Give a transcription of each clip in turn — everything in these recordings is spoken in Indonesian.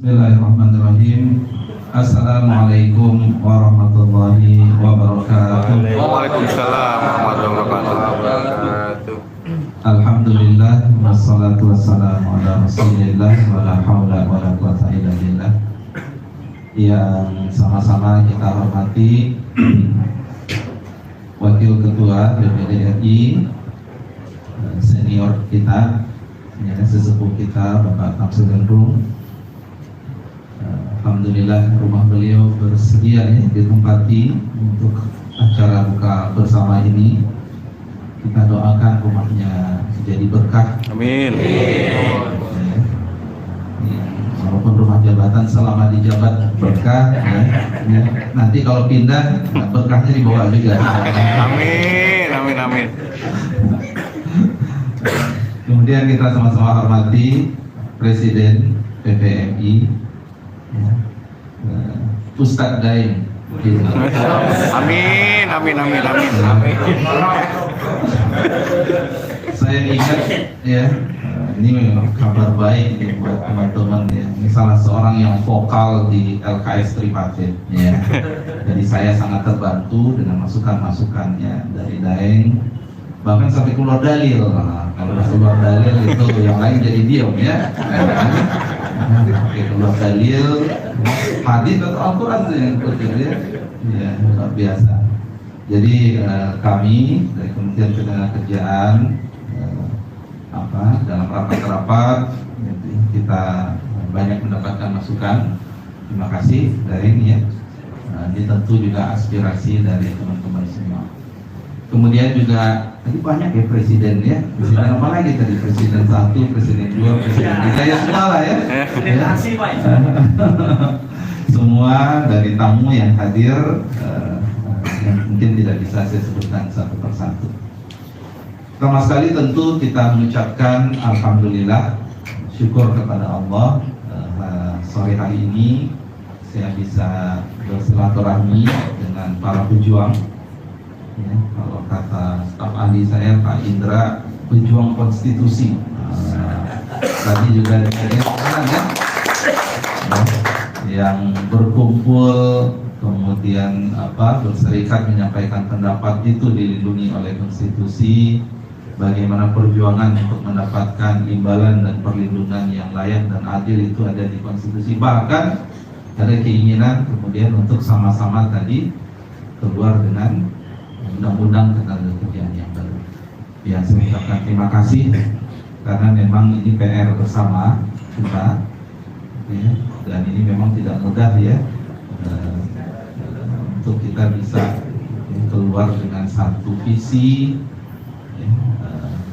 Bismillahirrahmanirrahim. Assalamualaikum warahmatullahi wabarakatuh. Waalaikumsalam warahmatullahi wabarakatuh. Alhamdulillah wassalatu wassalamu ala Rasulillah wa la haula wa la quwwata illa billah. Yang sama-sama kita hormati Wakil Ketua DPD RI, senior kita, sesepuh kita Bapak Tamsil Gendrung. Alhamdulillah rumah beliau bersedia ditempati untuk acara buka bersama ini. Kita doakan rumahnya menjadi berkah. Amin. Walaupun rumah jabatan selama di jabat berkah, nanti kalau pindah berkahnya dibawa juga. Amin, amin, amin. Kemudian kita sama-sama hormati Presiden PPMI, Ustadz Daeng. Amin, amin, amin, amin. Saya ingat ya, ini memang kabar baik ya buat teman-teman ya. Ini salah seorang yang vokal di LKS Tripartit ya. Jadi saya sangat terbantu dengan masukan-masukannya dari Daeng. Bahkan sampai keluar dalil. Nah, kalau keluar dalil itu yang lain jadi diam ya. Keluar dalil, hadis atau Al-Quran itu yang betul ya. Ya, luar biasa. Jadi kami dari Kementerian Ketenagakerjaan dalam rapat-rapat kita banyak mendapatkan masukan. Terima kasih dari ini ya. Ini tentu juga aspirasi dari teman-teman semua. Kemudian juga tadi banyak ya presiden ya. Presiden apa lagi tadi? Presiden 1, presiden 2, presiden 3 ya semua lah ya. Semua dari tamu yang hadir yang mungkin tidak bisa saya sebutkan satu persatu. Pertama sekali tentu kita mengucapkan alhamdulillah, syukur kepada Allah. Sore hari ini saya bisa bersilaturahmi dengan para pejuang. Ya, kalau kata staf ahli saya Pak Indra, pejuang konstitusi. Tadi juga disebutkan ya, yang berkumpul kemudian berserikat menyampaikan pendapat itu dilindungi oleh konstitusi. Bagaimana perjuangan untuk mendapatkan imbalan dan perlindungan yang layak dan adil itu ada di konstitusi. Bahkan ada keinginan kemudian untuk sama-sama tadi keluar dengan undang-undang ketenagakerjaan yang baru. Ya, saya ucapkan terima kasih karena memang ini PR bersama kita, ya, dan ini memang tidak mudah ya untuk kita bisa keluar dengan satu visi ya,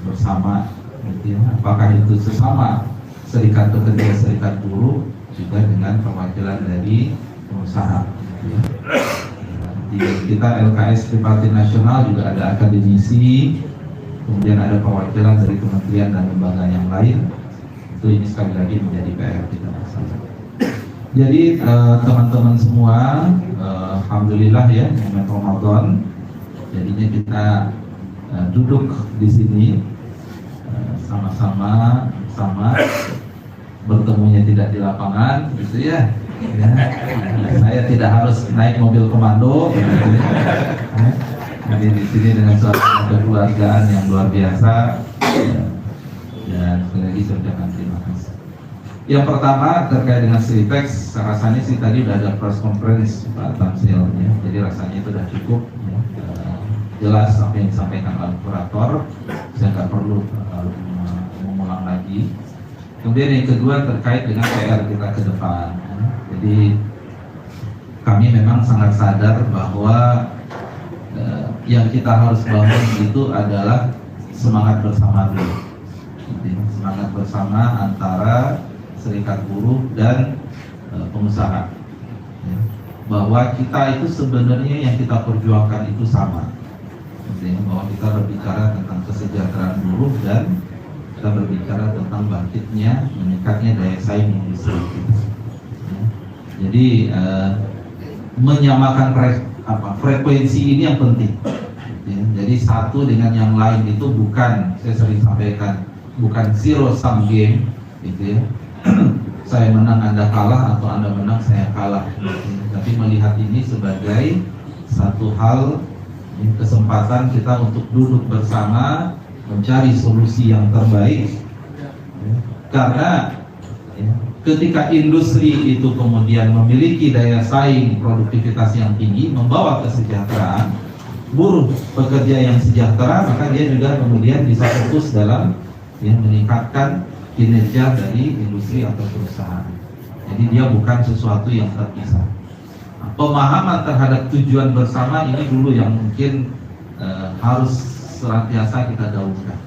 bersama, gitu ya. Apakah itu sesama serikat pekerja, serikat buruh, juga dengan perwakilan dari pengusaha. Gitu ya. Di kita LKS Tripartit Nasional juga ada akademisi, kemudian ada perwakilan dari kementerian dan lembaga yang lain. Itu ini sekali lagi menjadi PR kita bersama. Jadi teman-teman semua, alhamdulillah ya, momen Ramadan. Jadinya kita duduk di sini sama-sama bertemunya tidak di lapangan, gitu ya. Ya, saya tidak harus naik mobil komando, gitu ya. Jadi di sini dengan suasana kekeluargaan yang luar biasa. Dan sekali lagi saya ucapkan terima kasih. Yang pertama terkait dengan Sritex, rasanya sih tadi udah ada press conference Pak Tamsil, ya. Jadi rasanya itu udah cukup, ya. Jelas apa yang disampaikan oleh kurator, saya nggak perlu mengulang lagi. Kemudian yang kedua terkait dengan PR kita ke depan. Jadi kami memang sangat sadar bahwa yang kita harus bangun itu adalah semangat bersama dulu. Semangat bersama antara serikat buruh dan pengusaha. Bahwa kita itu sebenarnya yang kita perjuangkan itu sama. Bahwa kita berbicara tentang kesejahteraan buruh dan kita berbicara tentang bangkitnya, meningkatnya daya saing industri kita. Jadi menyamakan frekuensi ini yang penting. Jadi satu dengan yang lain itu bukan, saya sering sampaikan, bukan zero sum game, gitu ya. saya menang Anda kalah atau Anda menang saya kalah, tapi melihat ini sebagai satu hal, kesempatan kita untuk duduk bersama mencari solusi yang terbaik, karena ketika industri itu kemudian memiliki daya saing produktivitas yang tinggi, membawa kesejahteraan, buruh pekerja yang sejahtera, maka dia juga kemudian bisa fokus dalam meningkatkan kinerja dari industri atau perusahaan. Jadi dia bukan sesuatu yang terpisah. Pemahaman terhadap tujuan bersama ini dulu yang mungkin harus senantiasa kita gaungkan.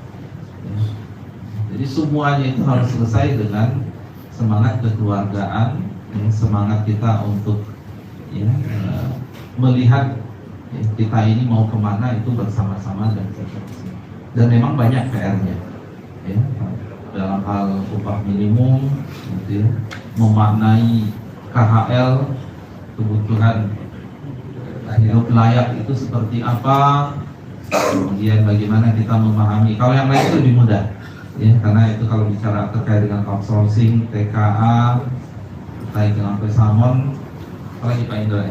Jadi semuanya itu harus selesai dengan semangat kekeluargaan, semangat kita untuk melihat kita ini mau kemana itu bersama-sama dan seterusnya. Dan memang banyak PR-nya, dalam hal upah minimum, memaknai KHL, kebutuhan hidup layak itu seperti apa, kemudian bagaimana kita memahami. Kalau yang lain itu lebih mudah, karena itu kalau bicara terkait dengan outsourcing, TKA, terkait dengan pesangon, apalagi Pak Indra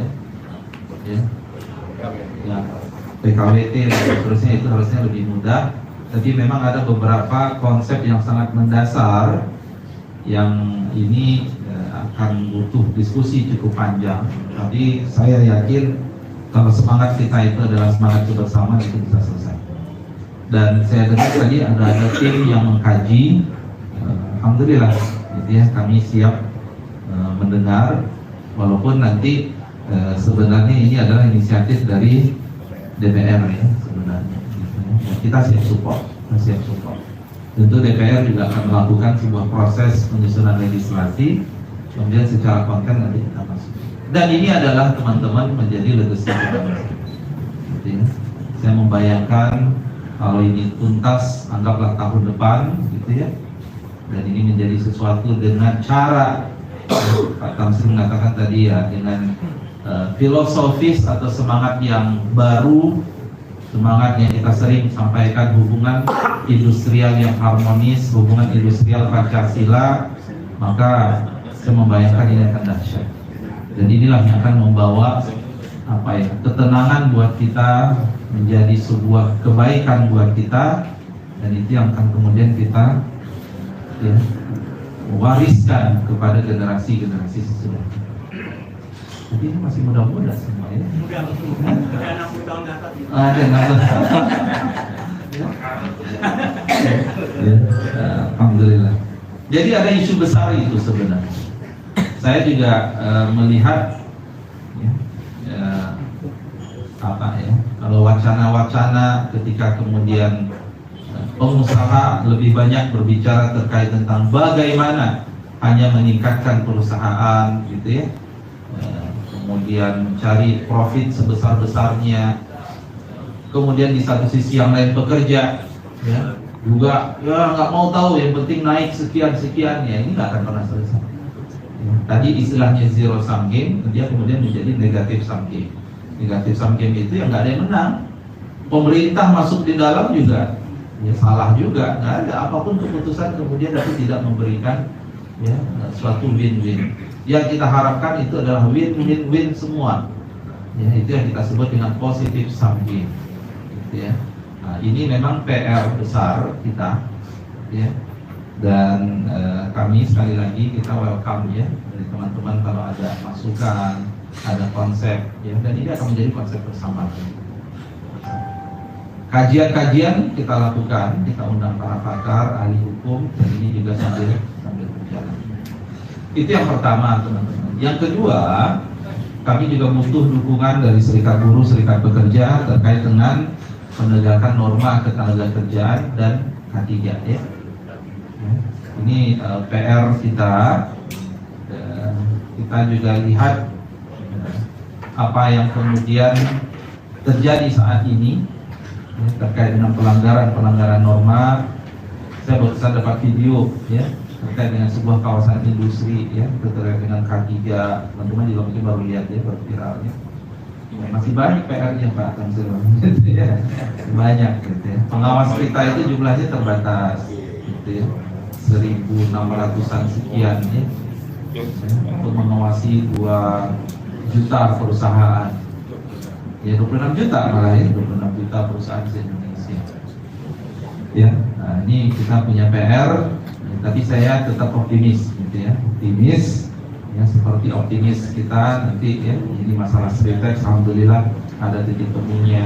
PKWT dan seterusnya, itu harusnya lebih mudah. Tapi memang ada beberapa konsep yang sangat mendasar yang ini akan butuh diskusi cukup panjang. Tapi saya yakin kalau semangat kita itu adalah semangat kebersamaan, itu bisa selesai. Dan saya dengar tadi ada tim yang mengkaji. Alhamdulillah, kami siap mendengar, walaupun nanti sebenarnya ini adalah inisiatif dari DPR sebenarnya. Kita siap support, Tentu DPR juga akan melakukan sebuah proses penyusunan legislasi, kemudian secara konten nanti kita masuk. Dan ini adalah teman-teman menjadi legacy kita. Saya membayangkan kalau ini tuntas, anggaplah tahun depan, dan ini menjadi sesuatu dengan cara Pak Tamsin mengatakan tadi dengan filosofis atau semangat yang baru, semangat yang kita sering sampaikan, hubungan industrial yang harmonis, hubungan industrial Pancasila, maka saya membayangkan ini akan dahsyat. Dan inilah yang akan membawa ketenangan buat kita, menjadi sebuah kebaikan buat kita, dan itu yang akan kemudian kita wariskan kepada generasi-generasi sesudah. Jadi ini masih muda-muda semua ya. Muda 60 tahun ke atas. Ada 60. Alhamdulillah. Jadi ada isu besar itu sebenarnya. Saya juga melihat kalau wacana-wacana ketika kemudian pengusaha lebih banyak berbicara terkait tentang bagaimana hanya meningkatkan perusahaan, kemudian mencari profit sebesar-besarnya, kemudian di satu sisi yang lain pekerja juga nggak mau tahu, yang penting naik sekian-sekian, ini nggak akan pernah selesai. Tadi istilahnya zero sum game, dia kemudian menjadi negatif sum game. Negatif sum game itu yang nggak ada yang menang. Pemerintah masuk di dalam juga salah juga, nggak ada apapun keputusan kemudian tapi tidak memberikan suatu win-win. Yang kita harapkan itu adalah win-win-win semua. Itu yang kita sebut dengan positive sum game. Nah, ini memang PR besar kita, dan kami sekali lagi kita welcome dari teman-teman kalau ada masukan, ada konsep, dan ini akan menjadi konsep bersama. Kajian-kajian kita lakukan, kita undang para pakar, ahli hukum, dan ini juga sambil berjalan. Itu yang pertama, teman-teman. Yang kedua, kami juga butuh dukungan dari serikat buruh, serikat pekerja terkait dengan penegakan norma ketenagakerjaan dan K3 Ini PR kita. Kita juga lihat apa yang kemudian terjadi saat ini terkait dengan pelanggaran norma. Saya barusan dapat video terkait dengan sebuah kawasan industri terkait dengan K3. Teman-teman juga mungkin baru lihat baru viralnya. Masih banyak PR-nya Pak Tamsil. Banyak Pengawas kita itu jumlahnya terbatas 1.600-an sekian ya, untuk mengawasi 2 juta perusahaan. Ya 26 juta malah ya, 26 juta perusahaan di Indonesia. Ya, nah, ini kita punya PR, ya, tapi saya tetap optimis, gitu ya, optimis. Ya, seperti optimis kita nanti ya, ini masalah Spritex, alhamdulillah ada titik temunya.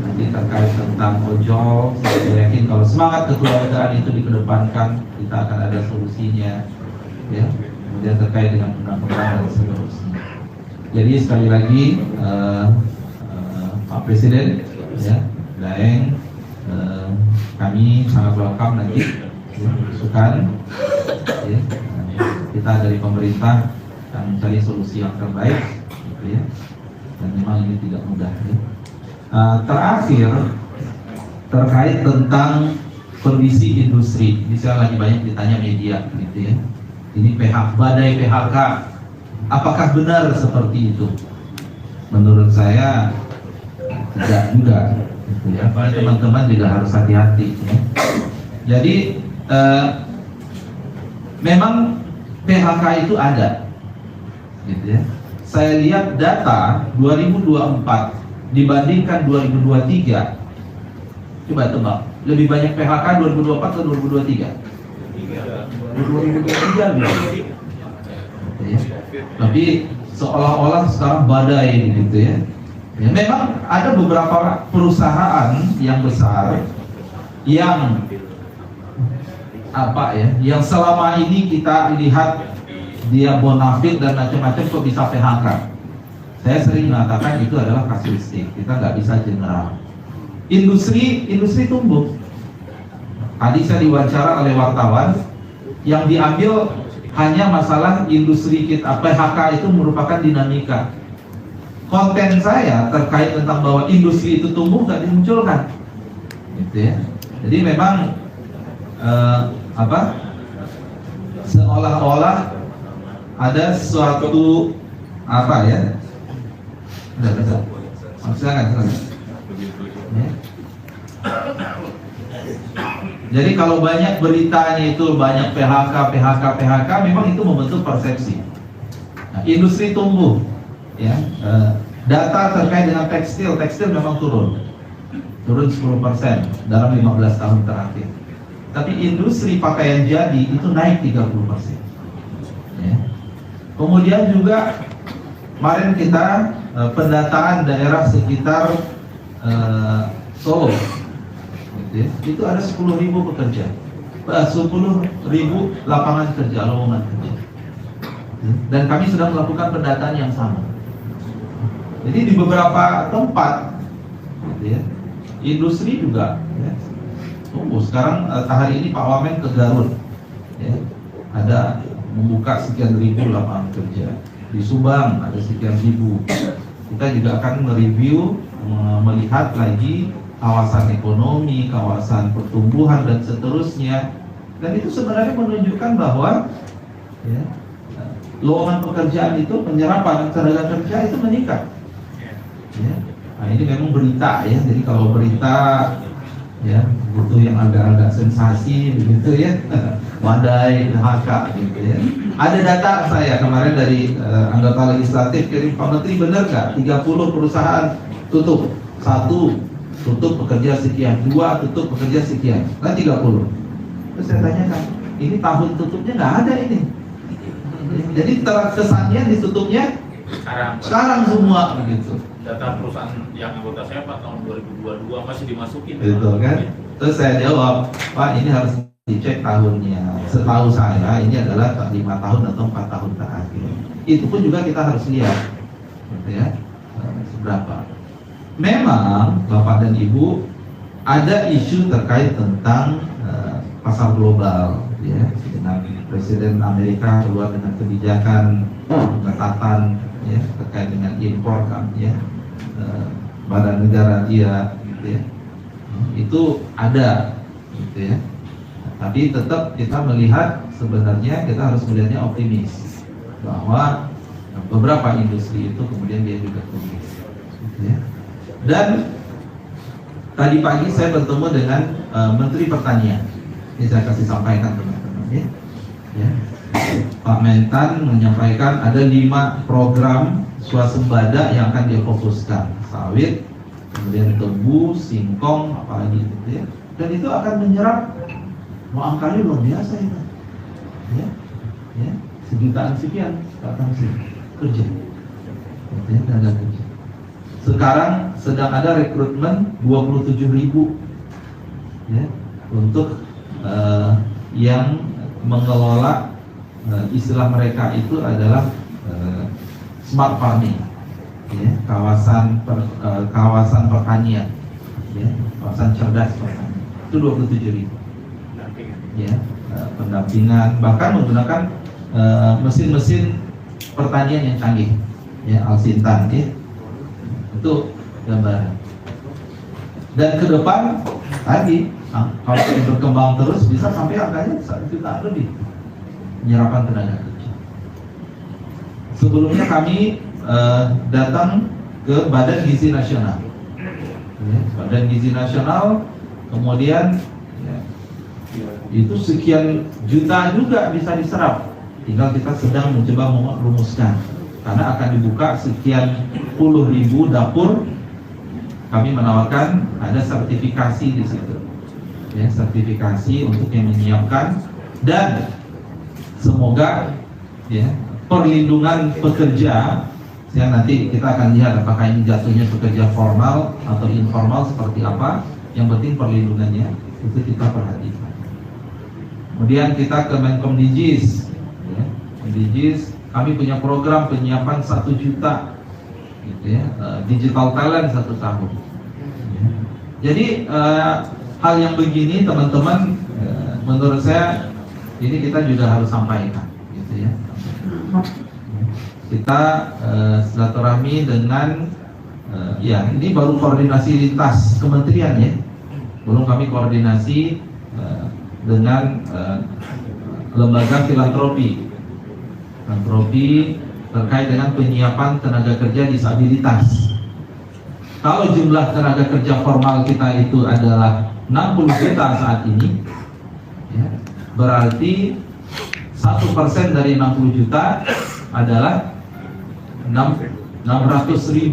Nanti terkait tentang ojol, saya yakin kalau semangat kekeluargaan itu dikedepankan, kita akan ada solusinya. Ya, kemudian terkait dengan undang-undang dan seterusnya. Jadi sekali lagi Pak Presiden, ya, Daeng, kami sangat welcome nanti ya, masukan. Ya, kita dari pemerintah akan mencari solusi yang terbaik, gitu ya. Dan memang ini tidak mudah. Ya. Terakhir terkait tentang kondisi industri, ini saya lagi banyak ditanya media, gitu ya. Ini badai PHK, apakah benar seperti itu? Menurut saya tidak juga, gitu ya. Teman-teman juga harus hati-hati. Ya. Jadi memang PHK itu ada, gitu ya. Saya lihat data 2024 dibandingkan 2023, coba tebak, lebih banyak PHK 2024 atau 2023? 2023 gitu ya. Tapi seolah-olah sekarang badai, gitu ya. Ya, memang ada beberapa perusahaan yang besar yang yang selama ini kita lihat dia bonafit dan macam-macam kok bisa PHK. Saya sering mengatakan itu adalah kasuistik, kita nggak bisa general. Industri tumbuh. Tadi saya diwawancara oleh wartawan, yang diambil hanya masalah industri kita, PHK itu merupakan dinamika. Konten saya terkait tentang bahwa industri itu tumbuh nggak dimunculkan, gitu ya. Jadi memang seolah-olah ada suatu ya. Jadi kalau banyak beritanya itu banyak PHK, memang itu membentuk persepsi. Nah, industri tumbuh, ya. Data terkait dengan tekstil memang turun 10% dalam 15 tahun terakhir. Tapi industri pakaian jadi itu naik 30%. Ya. Kemudian juga kemarin kita pendataan daerah sekitar Solo, gitu ya. Itu ada 10.000 pekerja, 10.000 lapangan kerja, lowongan kerja. Dan kami sudah melakukan pendataan yang sama. Jadi di beberapa tempat, gitu ya, industri juga ya, tumbuh. Sekarang hari ini Pak Wamen ke Garut, ya, ada membuka sekian ribu lapangan kerja. Di Subang ada sekian ribu. Kita juga akan mereview, melihat lagi kawasan ekonomi, kawasan pertumbuhan dan seterusnya. Dan itu sebenarnya menunjukkan bahwa ya, lowongan pekerjaan itu, penyerapan tenaga kerja itu meningkat. Ya. Nah ini memang berita ya. Jadi kalau berita ya butuh yang agak-agak sensasi begitu ya. Wadai, PHK gitu ya. Ada data saya kemarin dari anggota legislatif kirim, Pak Menteri, benar nggak 30 perusahaan tutup, 1 tutup pekerja sekian, 2 tutup pekerja sekian, kan 30. Terus saya tanyakan, ini tahun tutupnya nggak ada ini. Jadi kesannya ditutupnya sekarang semua begitu. Data perusahaan yang anggota saya Pak tahun 2022 masih dimasukin. Betul kan? Terus saya jawab, Pak ini harus dicek tahunnya. Setahu saya ini adalah 5 tahun atau 4 tahun terakhir. Itu pun juga kita harus lihat, gitu ya, seberapa. Memang Bapak dan Ibu ada isu terkait tentang pasar global, ya. Dengan Presiden Amerika keluar dengan kebijakan pengetatan ya, terkait dengan impor kan, ya, badan negara dia, gitu ya. Itu ada, gitu ya. Tapi tetap kita melihat sebenarnya kita harus melihatnya optimis bahwa beberapa industri itu kemudian dia juga tumbuh, gitu ya. Dan tadi pagi saya bertemu dengan Menteri Pertanian. Ini saya kasih sampaikan teman-teman ya. Pak Mentan menyampaikan ada 5 program swasembada yang akan difokuskan, sawit, kemudian tebu, singkong, apalagi gitu ya. Dan itu akan menyerap, mau angkanya luar biasa itu, ya, sejutaan sekian akan kerja, ya, tenaga kerja. Sekarang sedang ada rekrutmen 27.000, ya, untuk yang mengelola, istilah mereka itu adalah smart farming, ya, kawasan pertanian, ya, kawasan cerdas pertanian, itu 27.000, ya, pendampingan, bahkan menggunakan mesin-mesin pertanian yang canggih, ya, Alsintan, ya, itu gambaran. Dan ke depan tadi, kalau ini berkembang terus bisa sampai angkanya 1 juta lebih penyerapan tenaga kerja. Sebelumnya kami datang ke Badan Gizi Nasional, ya, Badan Gizi Nasional, kemudian ya, itu sekian juta juga bisa diserap. Tinggal kita sedang mencoba merumuskan, karena akan dibuka sekian puluh ribu dapur. Kami menawarkan ada sertifikasi di situ, ya, sertifikasi untuk yang menyiapkan, dan semoga, ya, perlindungan pekerja, ya, nanti kita akan lihat apakah ini jatuhnya pekerja formal atau informal seperti apa. Yang penting perlindungannya itu kita perhatikan. Kemudian kita ke Menkomdijis, ya, Menkomdijis, kami punya program penyiapan 1 juta, gitu ya, digital talent 1 tahun. Ya. Jadi hal yang begini teman-teman, menurut saya ini kita juga harus sampaikan, gitu ya. Kita silaturahmi dengan, ya, ini baru koordinasi lintas kementerian, ya, belum kami koordinasi dengan lembaga filantropi terkait dengan penyiapan tenaga kerja disabilitas. Kalau jumlah tenaga kerja formal kita itu adalah 60 juta saat ini, ya, berarti 1% dari 60 juta adalah 600.000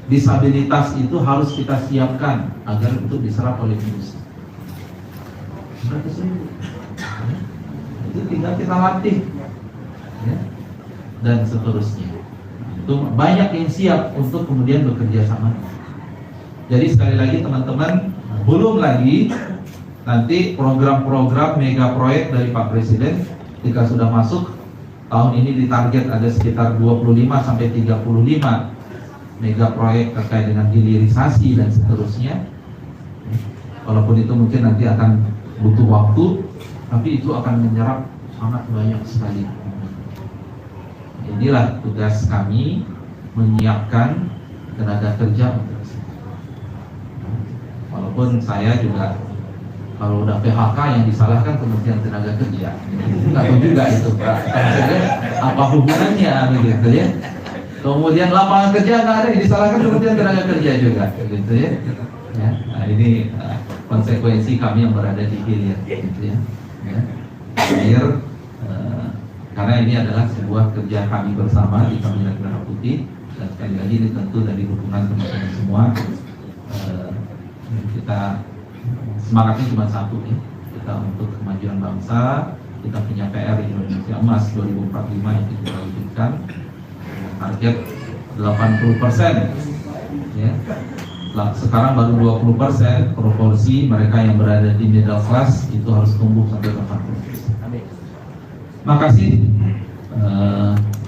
disabilitas itu harus kita siapkan agar untuk diserap oleh industri. 600.000, ya, itu tinggal kita latih, ya, dan seterusnya. Itu banyak yang siap untuk kemudian bekerja sama. Jadi sekali lagi teman-teman, belum lagi nanti program-program mega proyek dari Pak Presiden ketika sudah masuk tahun ini ditarget ada sekitar 25 sampai 35 mega proyek terkait dengan hilirisasi dan seterusnya. Walaupun itu mungkin nanti akan butuh waktu, tapi itu akan menyerap sangat banyak sekali. Inilah tugas kami, menyiapkan tenaga kerja untuk itu. Walaupun saya juga, kalau udah PHK yang disalahkan Kementerian Tenaga Kerja, nggak tahu juga itu Pak, apa hubungannya begitu ya. Kemudian lapangan kerja nggak ada, yang disalahkan Kementerian Tenaga Kerja juga, gitu ya. Nah ini konsekuensi kami yang berada di hilir, gitu ya. Hilir, karena ini adalah sebuah kerja kami bersama di Kabinet Merah Putih, dan sekali lagi ini tentu dari dukungan teman-teman semua. Kita semangatnya cuma satu, ya, kita untuk kemajuan bangsa. Kita punya PR Indonesia Emas 2045 yang kita wujudkan, target 80%, ya. Sekarang baru 20%, proporsi mereka yang berada di middle class itu harus tumbuh sampai 80%. Makasih,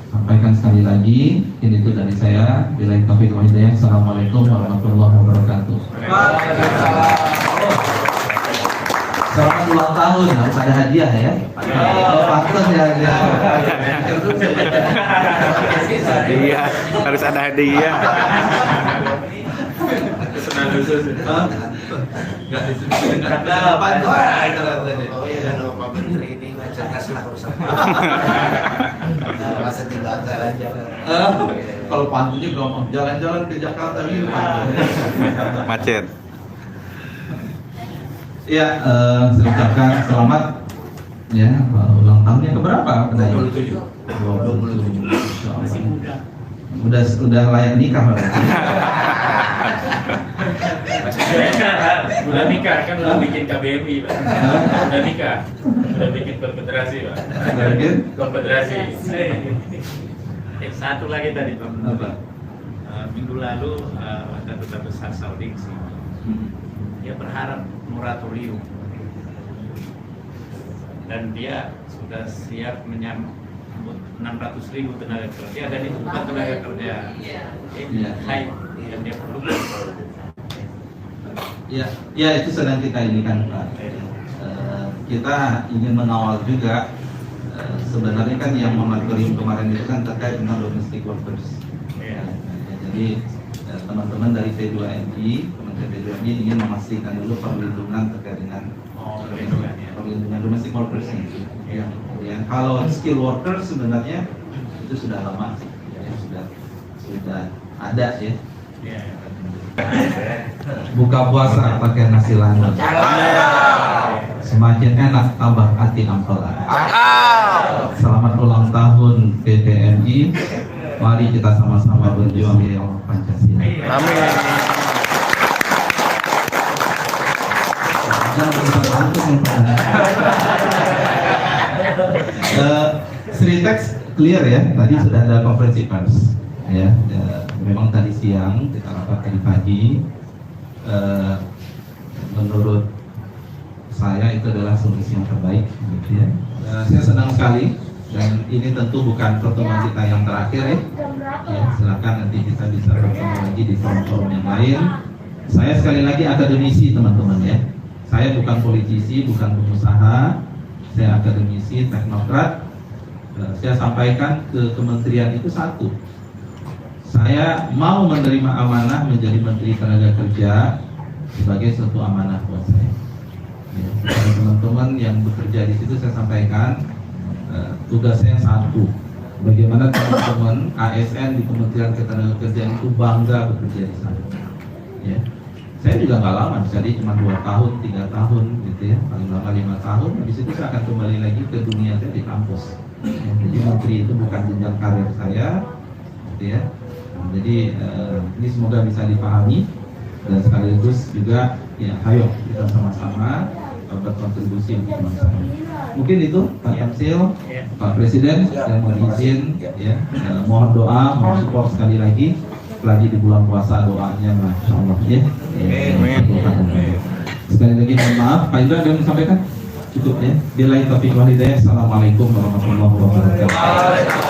sampaikan sekali lagi, ini itu dari saya. Billahi taufiq wal hidayah. Assalamualaikum warahmatullahi wabarakatuh. Selamat ulang tahun, harus ada hadiah ya. Patut ya. Iya, harus ada hadiah. Senang khusus. Enggak disebut kata apa? Oh iya, dan Pak Menteri ini cerdas lah urusan. Masa tinggal jalan-jalan. Kalau pantunnya gampang, jalan-jalan ke Jakarta gitu. Macet. Ya, saya ucapkan selamat Ya, ulang tahunnya keberapa? 27. 27. Masya Allah. Masih muda. Udah layak nikah berarti. Udah nikah kan udah bikin KBMI Pak. Udah nikah, udah bikin konfederasi Pak. Lagi? Konfederasi. Satu lagi tadi Pak. Apa? Minggu lalu ada duta besar Saudi sih. Dia berharap moratorium dan dia sudah siap menyambut 600.000 tenaga kerja dan itu bukan tenaga kerja high yang dia perlukan. Ya itu sedang kita ini kan Pak. Kita ingin mengawal juga sebenarnya kan yang moratorium kemarin itu kan terkait dengan domestic workers. Jadi teman-teman dari P2MI, Kementerian P2MI ingin memastikan dulu perlindungan terkait dengan perlindungan domestic workers ini. Ya. Kalau skill workers sebenarnya itu sudah lama, sudah ada ya. Buka puasa pakai nasi langut. Semakin enak tambah hati ampelan. Selamat ulang tahun PPMI. Mari kita sama-sama berjuang di Pancasila. Amin. Sri Teks clear ya. Tadi sudah ada konferensi pers. Ya, memang tadi siang kita rapat tadi pagi. Menurut saya itu adalah solusi yang terbaik. Gitu ya. Saya senang sekali. Dan ini tentu bukan pertemuan kita yang terakhir ya. Silakan nanti kita bisa bertemu lagi di forum-forum yang lain. Saya sekali lagi akademisi teman-teman ya. Saya bukan politisi, bukan pengusaha. Saya akademisi, teknokrat. Saya sampaikan ke kementerian itu satu. Saya mau menerima amanah menjadi Menteri Tenaga Kerja sebagai suatu amanah buat saya. Ya, teman-teman yang bekerja di situ saya sampaikan. Tugasnya satu, bagaimana teman-teman ASN di Kementerian Ketenagakerjaan itu bangga bekerja di sana. Ya. Saya juga nggak lama, jadi cuma 2 tahun, 3 tahun, gitu ya, paling lama 5 tahun. Habis itu saya akan kembali lagi ke dunia saya di kampus. Ya, jadi menteri itu bukan jenjang karir saya, gitu ya. Jadi ini semoga bisa dipahami dan sekaligus juga, ya, ayo kita sama-sama berkontribusi untuk bangsa. Mungkin itu Pak Tamsil, Pak Presiden, yang mohon izin, ya, mohon doa, mohon support sekali lagi di bulan puasa doanya, masya Allah ya. Sekali lagi mohon maaf, Pak Indra ada yang disampaikan? Cukup ya. Billahi taufiq wal hidayah. Assalamualaikum warahmatullahi wabarakatuh.